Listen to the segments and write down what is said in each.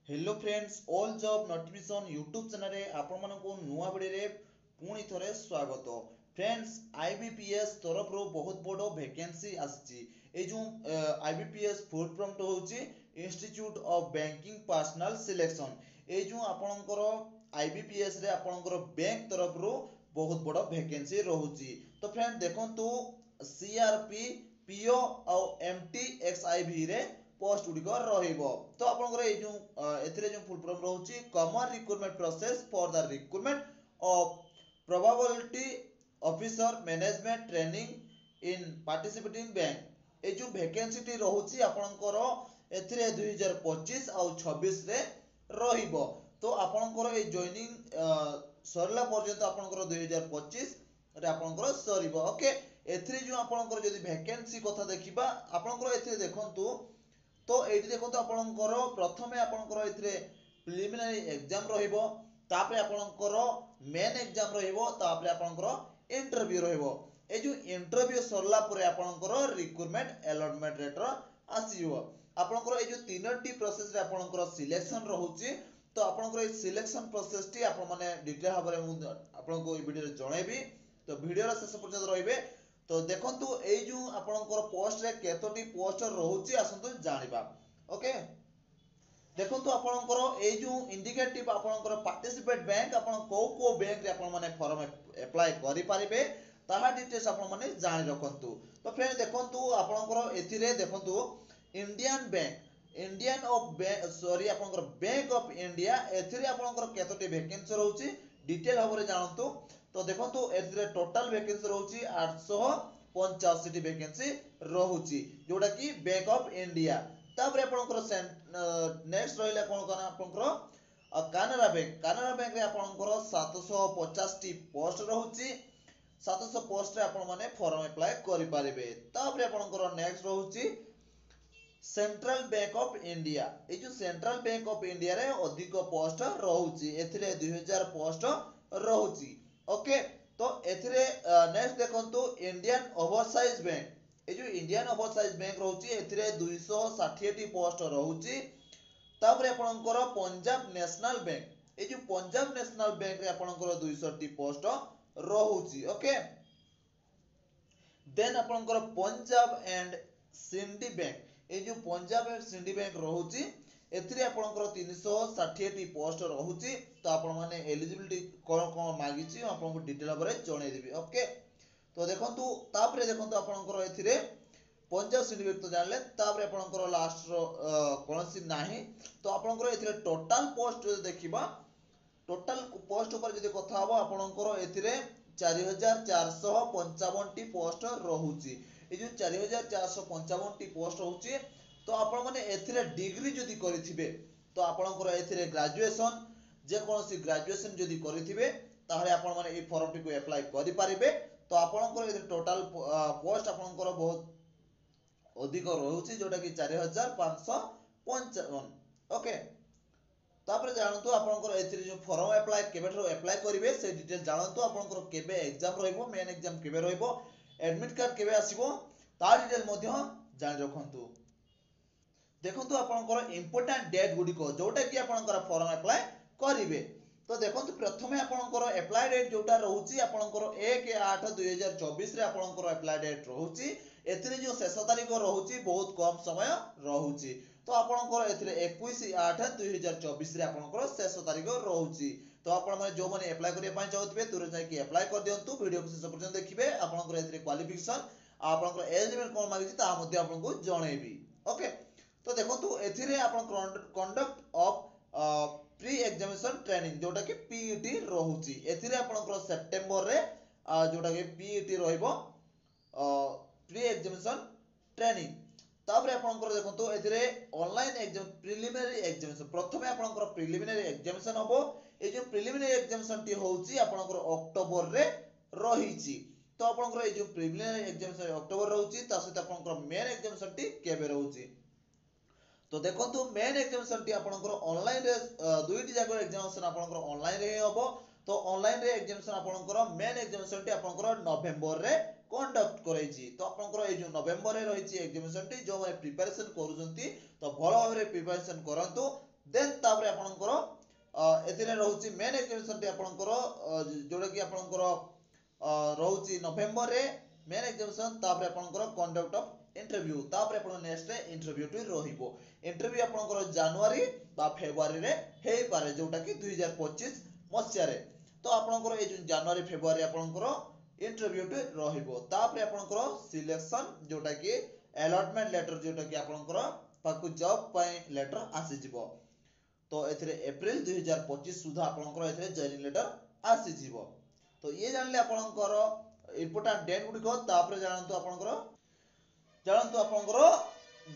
Hello friends all job notification YouTube channel रे आपण मानको नुआ वीडियो रे पुणी थरे स्वागत। फ्रेंड्स आईबीपीएस तरफ रो बहुत बड़ो वैकेंसी आसी। ए जो आईबीपीएस फुल फॉर्म तो होची institute of banking personnel selection. ए जो आपणकर आईबीपीएस रे आपणकर बैंक तरफ रो बहुत बड़ो वैकेंसी रहूची। तो फ्रेंड देखंतु सीआरपी पीओ और एमटी एक्सआईवी रे पोस्ट गुड़िक रहिबो। तो आपनकर ए जो एथिरे जो फुल फॉर्म रहउची common recruitment process for the recruitment of probability officer management training in participating bank. ए जो वैकेंसी टी रहउची आपनकर एथिरे 2025 और 26 रे रहिबो। तो आपनकर ए जॉइनिंग सरला पर्यंत आपनकर 2025 रे आपनकर सरिबो। ओके एथिरे जो आपनकर जदी वैकेंसी कथा देखिबा आपनकर एथिरे देखंतु। तो एठी देखंतु आपनकर प्रथमे आपनकर एथिरे प्रिलिमिनरी एग्जाम रहिबो, तापरे आपनकर मेन एग्जाम रहिबो, तापरे आपनकर इंटरव्यू रहिबो। ए जो इंटरव्यू सरला परे आपनकर रिक्रूटमेंट अलॉटमेंट लेटर आसीबो। आपनकर ए जो तीनटी प्रोसेस रे आपनकर सिलेक्शन रहउची। तो आपनकर ए सिलेक्शन प्रोसेस टी आपन माने डिटेल भाबरे मु आपनको ए वीडियो रे जणाइबी। तो वीडियो रा शेष पर्यंत रहिबे। तो देखंतु ए जो आपनकर पोस्ट रे केतोटी पोस्ट रहउची आसंतु जानिबा। ओके देखंतु आपनकर ए जो इंडिकेटिव आपनकर पार्टिसिपेट बैंक आपन को बैंक रे आपन माने फॉर्म अप्लाई करि पारिबे ताहा डिटेल्स आपन माने जानि रखंतु। तो फ्रेंड देखंतु आपनकर एथिरे देखंतु Indian bank Indian of bank sorry आपनकर बैंक ऑफ इंडिया एथिरे आपनकर केतोटी वैकेंसी रहउची डिटेल भाबरे जानंतु। तो देखंतु एथिरे टोटल वैकेंसी रहउची 885 टी वैकेंसी रहउची जोडा की बैंक ऑफ इंडिया। तापरे आपनकर नेक्स्ट रहिला कोन कोन आपनकर कानाडा बैंक रे आपनकर 750 टी पोस्ट रहउची। 700 पोस्ट रे आपन माने फॉर्म अप्लाई करि पारिबे। तापरे आपनकर नेक्स्ट रहउची सेंट्रल बैंक ऑफ इंडिया। ए जो सेंट्रल बैंक ऑफ इंडिया रे अधिक पोस्ट रहउची एथिरे 2000 पोस्ट रहउची। ओके तो एथिरे नेक्स्ट देखंतु इंडियन ओवरसाइज बैंक। ए जो इंडियन ओवरसाइज बैंक रहउची एथिरे 260 टी पोस्ट रहउची। तापरे आपनकर पंजाब नेशनल बैंक ए जो पंजाब नेशनल बैंक रे आपनकर 200 टी पोस्ट रहउची। ओके देन आपनकर पंजाब एंड सिंडी बैंक ए जो पंजाब एंड सिंडी बैंक रहउची एथिरे आपनकर 360 टी पोस्ट रहउची। तो आपन माने एलिजिबिलिटी कोन कोन मागिची आपनको डिटेल बारे जणाइ देबी। ओके तो देखंतु तापरे देखंतु आपनकर एथिरे पंजाब सिंडी बैंक तो जानले तापरे आपनकर लास्ट रो कोनसी नाही। तो आपनकर एथिरे टोटल पोस्ट देखिबा टोटल पोस्ट ऊपर जदी कथा हबो आपनकर एथिरे 4455 टी पोस्ट रहउची। ए जो 4455 टी पोस्ट रहउची। तो आपण माने एथिरे डिग्री जदी करिथिबे तो आपनकर एथिरे ग्रेजुएशन जे कोनसी ग्रेजुएशन जदी करिथिबे ताहले आपण माने ए फॉर्म टी को अप्लाई करि पारिबे। तो आपनकर एथिरे टोटल पोस्ट आपनकर बहुत अधिक रहउची जोटा कि 4555। ओके तापर जानतु आपनकर एथिरे जो फॉर्म अप्लाई केबेठरो अप्लाई करिवे से डिटेल जानतु। आपनकर केबे एग्जाम रहइबो मेन एग्जाम केबे रहइबो एडमिट कार्ड केबे आसीबो ता डिटेल मध्य जानि रखंतु। देखंतु आपनकर इंपोर्टेंट डेट गुडिको जोटा कि आपनकर फॉर्म अप्लाई करिवे। तो देखंतु प्रथमे आपनकर अप्लाई डेट जोटा रहउची आपनकर 1/8/2024 रे आपनकर अप्लाई डेट रहउची। एथिरे जो शेष तारिख रहउची बहुत कम समय रहउची। तो आपनकर एथिरे 21/8/2024 रे आपनकर शेष तारिख रहउची। तो आपण माने जो माने अप्लाई करिया पय चाहउतबे तुरंत जाय कि अप्लाई कर दियंतु। वीडियो को शेष पर्यंत देखिबे आपनकर एथिरे क्वालिफिकेशन आपनकर एलिजिबल कोन मागिची ता मध्ये आपनको जणैबी। ओके तो देखंतु एथिरे आपन conduct of pre examination training जोटा कि पीईटी रहउची। एथिरे आपनकर सेप्टेम्बर रे जोटा कि पीईटी रहइबो प्री एग्जामिनेशन ट्रेनिंग। तापरे आपनकर देखंतु एथिरे ऑनलाइन एग्जाम प्रिलिमिनरी एग्जामिनेशन प्रथमे आपनकर प्रिलिमिनरी एग्जामिनेशन होबो। ए जो प्रिलिमिनरी एग्जामिनेशन टी होउची आपनकर अक्टोबर रे रहिची। तो आपनकर ए जो प्रिलिमिनरी एग्जामिनेशन अक्टोबर रहउची ता सहित आपनकर मेन एग्जामिनेशन टी केबे रहउची। तो देखंतु मेन एग्जामिनेशन टी आपनकर ऑनलाइन रे दुईटी जागर एग्जामिनेशन आपनकर ऑनलाइन रे होबो। तो ऑनलाइन रे एग्जामिनेशन आपनकर मेन एग्जामिनेशन टी आपनकर नवंबर रे कंडक्ट करैची। तो आपनकर ए जो नवंबर रे रहिची एग्जामिनेशन टी जो माने प्रिपरेशन करूजंती तो भलो भाबरे प्रिपरेशन करंतु देन तापर आपनकर एथिरे रहउची मेन एग्जामिनेशन टी आपनकर जोडा कि आपनकर रहउची नवेम्बर रे मेन एग्जामिनेशन तापर आपनकर कंडक्ट ऑफ इंटरव्यू तापर आपन नेक्स्ट इंटरव्यू टी रहिबो इंटरव्यू आपनकर जनवरी बा फेब्रुआरी रे हेई पारे जोटा कि 2025 मसिया रे तो आपनकर ए जनवरी फेब्रुआरी आपनकर इंटरव्यू टी रहिबो तापर आपनकर सिलेक्शन जोटा कि अलॉटमेंट लेटर जोटा कि आपनकर पाकु जॉब पय लेटर आसी जिवो तो एथिरे अप्रैल 2025 सुधा आपनकर एथिरे जॉइनिंग लेटर आसी जिवो तो ये जानले आपनकर इंपोर्टेंट डेट गुडी को तापर जानतु आपनकर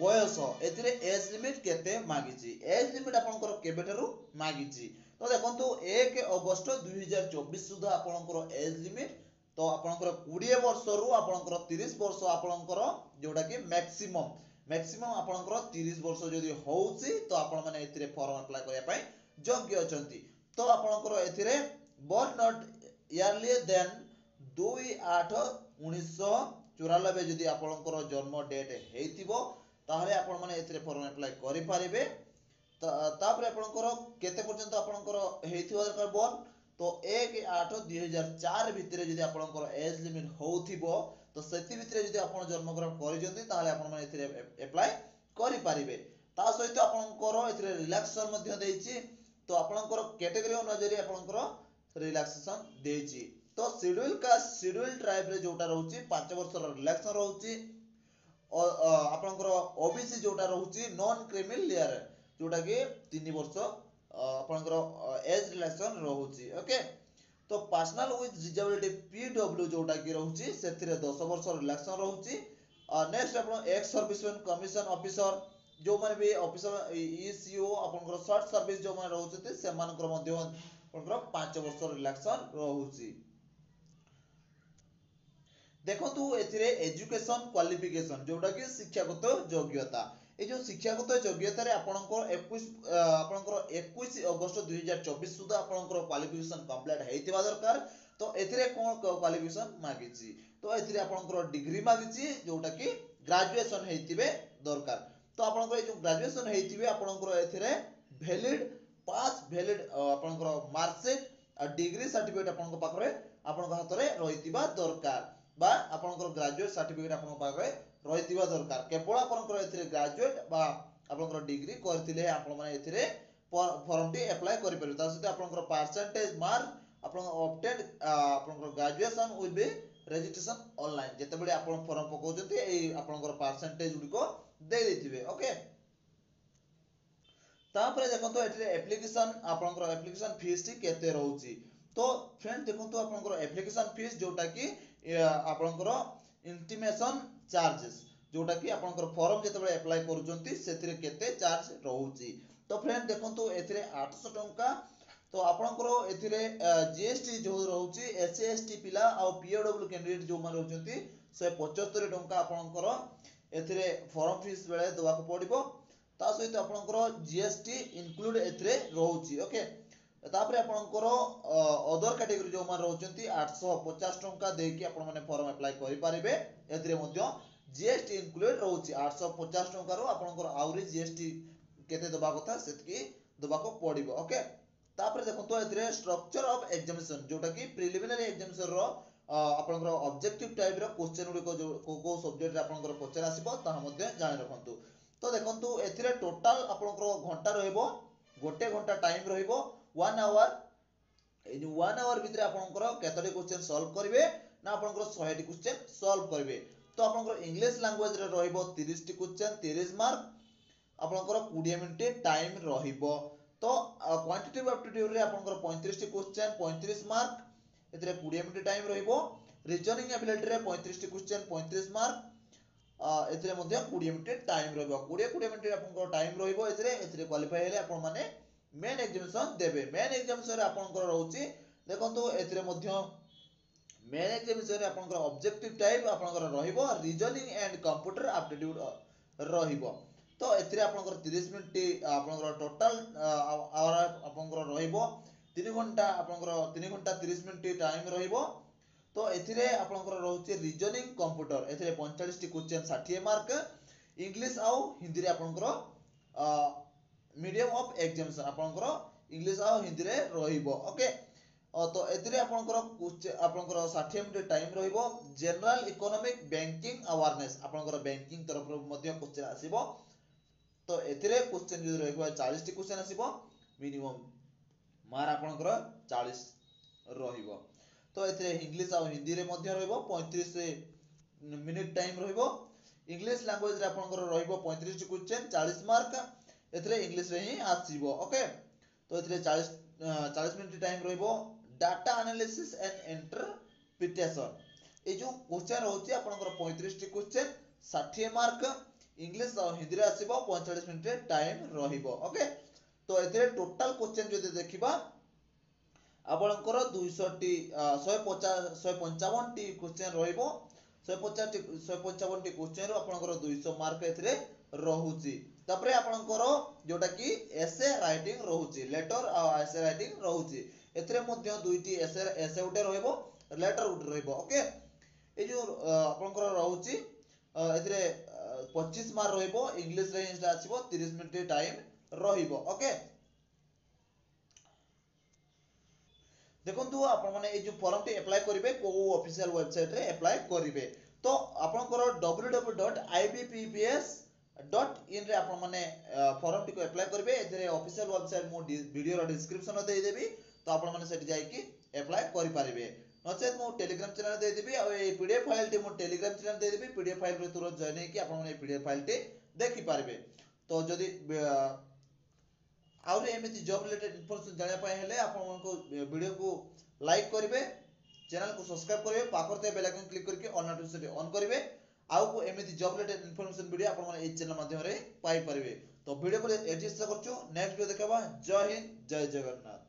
बयस एथिरे एज लिमिट केते मागिची एज लिमिट आपनकर केबेटरु मागिची तो देखंतु 1 अगस्त 2024 सुधा आपनकर एज लिमिट तो आपनकर 20 वर्ष रु आपनकर 30 वर्ष आपनकर जोटा कि मैक्सिमम आपनकर 30 वर्ष जदी होउची तो आपण माने एथिरे फॉर्म अप्लाई करिया पय योग्य अछंती तो आपनकर एथिरे बॉर्न नॉट इयरली देन 2/8/1994 जदी आपनकर जन्म डेट हेतिबो ताहले आपण माने एथिरे फॉर्म अप्लाई करि पारिबे तापर आपनकर केते पर्यंत आपनकर हेतिबो दरकार बॉर्न तो 1/8/2004 भितरे जदी आपनकर एज लिमिट होउथिबो तो सेति भितरे जदी आपण जन्म ग्रहण करिजंती ताहले आपण माने एथिरे अप्लाई करि पारिबे ता सहित आपनकर एथिरे रिलैक्सेशन मध्ये देइछि तो आपनकर कैटेगरी अनुसार आपनकर रिलैक्सेशन देइछि तो शेड्यूल कास्ट शेड्यूल ट्राइब रे जोटा रहउछि 5 वर्ष रो रिलैक्सेशन रहउछि आपनकर ओबीसी जोटा रहउछि नॉन क्रिमिनल लेयर जोटा कि 3 वर्ष आपनकर एज रिलैक्सेशन रहउछि ओके तो पर्सनल विथ डिसेबिलिटी पीडब्ल्यू जोटा कि रहउछि सेथिरे 10 वर्ष रिलैक्सेशन रहउछि नेक्स्ट आपण एक्स सर्विसमैन कमीशन ऑफिसर जो माने भी ऑफिसर ईसीओ आपनकर शॉर्ट सर्विस जो माने रहउछि सेमानकर मध्ये आपनकर 5 वर्ष रिलैक्सेशन रहउछि देखंतु एथिरे एजुकेशन क्वालिफिकेशन जोटा कि शिक्षागत योग्यता ए जो शिक्षागत योग्यता रे आपनकर 21 अगस्त 2024 सुधा आपनकर क्वालिफिकेशन कंप्लीट हेतिबा दरकार तो एथिरे कोन क्वालिफिकेशन मागिछि तो एथिरे आपनकर डिग्री मागिछि जोटा कि ग्रेजुएशन हेतिबे दरकार तो आपनकर जो ग्रेजुएशन हेतिबे आपनकर एथिरे वैलिड पास वैलिड आपनकर मार्कशीट आ डिग्री सर्टिफिकेट आपनकर पाखरे आपनकर हातरे रहितिबा दरकार बा आपनकर ग्रेजुएट सर्टिफिकेट आपनकर पाखरे रहितिबा दरकार केवल आपनकर एथिरे ग्रेजुएट बा आपनकर डिग्री करथिले आपण माने एथिरे फॉर्म टी अप्लाई करि परबे ता सते आपनकर परसेंटेज मार्क आपनकर ऑब्टेन आपनकर graduation will be registration online जेते बेले आपण फॉर्म पकोजते ए आपनकर परसेंटेज गुडी को दे देथिबे ओके तापरे देखंतो एथिरे एप्लीकेशन आपनकर एप्लीकेशन फीस टी केते रहउची तो फ्रेंड देखंतो आपनकर एप्लीकेशन फीस जोटा कि आपनकर इंटिमेशन चार्जेस जोटा कि आपनकर फॉर्म जेते बेले अप्लाई करूचंती सेथिरे केते चार्ज रहउची तो फ्रेंड देखंतो एथिरे 800 टंका तो आपनकर एथिरे जीएसटी जो रहउची एससी एसटी पिला आ पीओडब्ल्यू कैंडिडेट जो मान रहउचंती 175 टंका आपनकर एथिरे फॉर्म फीस बेले दवाक पड़िबो ता सहित आपनकर जीएसटी इंक्लूड एथिरे रहउची ओके तापरे आपनकर अदर कैटेगरी जो मान रहउचंती 850 टंका देकी आपण माने फॉर्म अप्लाई करि पारिबे एथिरे मध्ये जीएसटी इंक्लूड रहउची 850 टंका रो आपनकर आउरी जीएसटी केते दबा कथा सेतकी दबा को पड़िबो ओके तापरे देखंतो एथिरे स्ट्रक्चर ऑफ एग्जामिनेशन जोटा कि प्रिलिमिनरी एग्जामिनेशन रो आपनकर ऑब्जेक्टिव टाइप रो क्वेश्चन गुडी को सब्जेक्ट रे आपनकर क्वेश्चन आसीबो ता मध्ये जानि रखंतु तो देखंतु एथिरे टोटल आपनकर घंटा रहइबो गोटे घंटा टाइम रहइबो 1 आवर ए जो 1 आवर भितरे आपनकर केतडी क्वेश्चन सॉल्व करिवे ना आपनकर 100 टी क्वेश्चन सॉल्व करिवे तो आपनकर इंग्लिश लैंग्वेज रे रहइबो 30 टी क्वेश्चन 30 मार्क आपनकर 20 मिनिट टाइम रहइबो तो क्वांटिटेटिव एप्टीट्यूड रे आपनकर 35 टी क्वेश्चन 35 मार्क एतरे 20 मिनिट टाइम रहइबो रीजनिंग एबिलिटी रे 35 टी क्वेश्चन 35 मार्क एतरे मध्ये 20 मिनिट टाइम रहइबो 20 मिनिट आपनकर टाइम रहइबो एतरे क्वालिफाई हेले आपन माने मेन एग्जामिनेशन देबे मेन एग्जामिनेशन रे आपनकर रहउची देखंतु एतरे मध्ये मेन एग्जामिनेशन रे आपनकर ऑब्जेक्टिव टाइप आपनकर रहिबो रीजनिंग एंड कंप्यूटर एप्टीट्यूड रहिबो तो एतरे आपनकर 30 मिनिट आपनकर टोटल आवर आपनकर रहिबो 3 घंटा आपनकर 3 घंटा 30 मिनिट टाइम रहिबो तो एथिरे आपनकर रहउची रीजनिंग कंप्यूटर एथिरे 45 टी क्वेश्चन 60 मार्क इंग्लिश आउ हिंदी रे आपनकर मीडियम ऑफ एग्जामिनेशन आपनकर इंग्लिश आ हिंदी रे रहिबो ओके तो एथिरे आपनकर 60 मिनिट टाइम रहिबो जनरल इकोनॉमिक बैंकिंग अवेयरनेस आपनकर बैंकिंग तरफ मध्ये क्वेश्चन आसीबो तो एथिरे क्वेश्चन जो रहिबो 40 टी क्वेश्चन आसीबो मिनिमम मार आपनकर 40 रहिबो तो एथिरे इंग्लिश आ हिंदी रे मध्ये रहिबो 35 मिनिट टाइम रहिबो इंग्लिश लैंग्वेज रे आपनकर रहिबो 35 टी क्वेश्चन 40 मार्क एथिरे इंग्लिश रे ही आसीबो ओके तो एथिरे 40 मिनिट टाइम रहिबो डाटा एनालिसिस एंड इंटरप्रिटेशन ए जो क्वेश्चन रहउची आपनकर 35 टी क्वेश्चन 60 मार्क इंग्लिश और हिंदी रे आसीबो 45 मिनिट टाइम रहिबो ओके तो एथिरे टोटल क्वेश्चन जदि देखिबा आपनकर 200 टी 155 टी क्वेश्चन रहिबो 155 टी क्वेश्चन रो आपनकर 200 मार्क एथिरे रहउची तापरे आपनकर जोटा कि एसे राइटिंग रहउची लेटर आ एसे राइटिंग रहउची एथिरे मध्ये दुईटी एसे उठे रहइबो लेटर उठे रहइबो ओके ए जो आपनकर रहउची एथिरे 25 मार्क रहइबो इंग्लिश रे हिंस आसीबो 30 मिनिट टाइम रहइबो ओके देखंतु आपण माने ए जो फॉर्म टी अप्लाई करिवे को ऑफिशियल वेबसाइट रे अप्लाई करिवे तो आपनकर www.ibpps.in रे आपण माने फॉर्म टी को अप्लाई करिवे एथिरे ऑफिशियल वेबसाइट मो वीडियो रो डिस्क्रिप्शन दे देबी तो आपण माने सेठी जाई कि अप्लाई करि पारिबे नचेत मो टेलीग्राम चैनल दे देबी आ ए पीडीएफ फाइल टी मो टेलीग्राम चैनल दे देबी पीडीएफ फाइल रे तुरंत जॉइन हे कि आपण माने पीडीएफ फाइल टी देखि पारिबे तो जदी आउरे एमिति जॉब रिलेटेड इन्फॉर्मेशन जानिया पाए हेले आपण को वीडियो को लाइक करिवे चैनल को सब्सक्राइब करिवे पाखरते बेल आइकन क्लिक करके ऑल नोटिफिकेशन ऑन करिवे आउ को एमिति जॉब रिलेटेड इन्फॉर्मेशन वीडियो आपण माने ए चैनल माध्यम रे पाई परिवे तो वीडियो को एडिट करछु नेक्स्ट वीडियो देखबा जय हिंद जय जगन्नाथ।